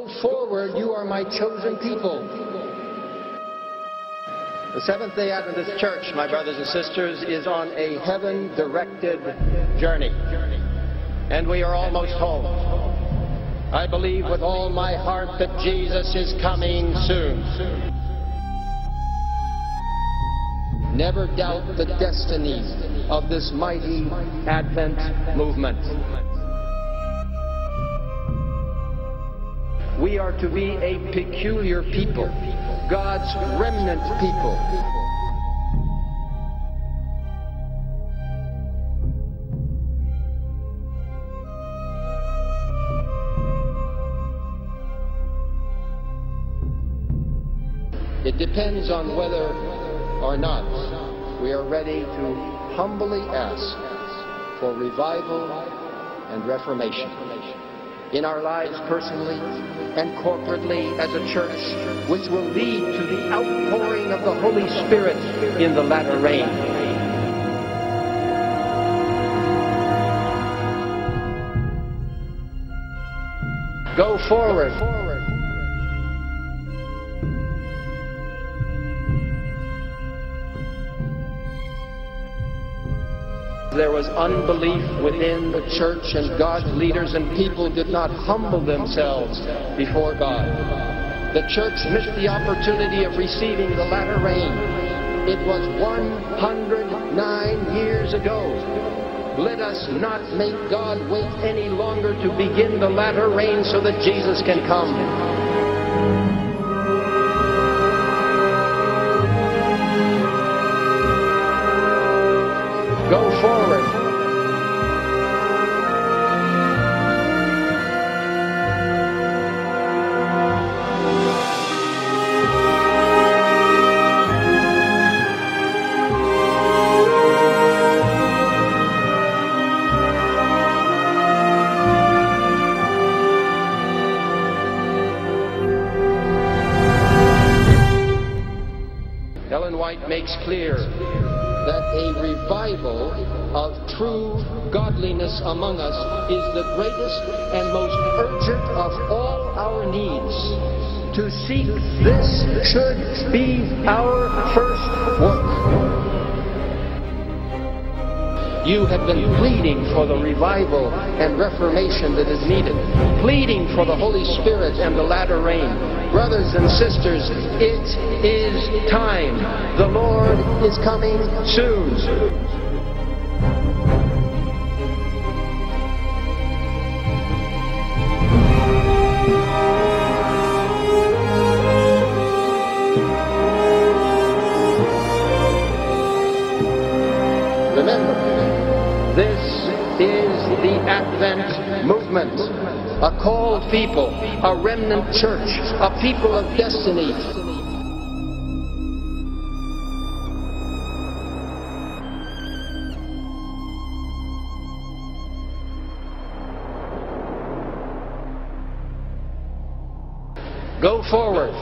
Go forward, you are my chosen people. The Seventh-day Adventist Church, my brothers and sisters, is on a heaven-directed journey. And we are almost home. I believe with all my heart that Jesus is coming soon. Never doubt the destiny of this mighty Advent movement. We are to be a peculiar people, God's remnant people. It depends on whether or not we are ready to humbly ask for revival and reformation in our lives personally and corporately as a church, which will lead to the outpouring of the Holy Spirit in the latter rain. Go forward. There was unbelief within the church, and God's leaders and people did not humble themselves before God. The church missed the opportunity of receiving the latter rain. It was 109 years ago. Let us not make God wait any longer to begin the latter rain so that Jesus can come. Go forward. Ellen White makes clear that a revival of true godliness among us is the greatest and most urgent of all our needs. To seek this should be our first work. You have been pleading for the revival and reformation that is needed, pleading for the Holy Spirit and the latter rain. Brothers and sisters, it is time. The Lord is coming soon. Remember, this is the Advent movement, a called people, a remnant church, a people of destiny. Go forward.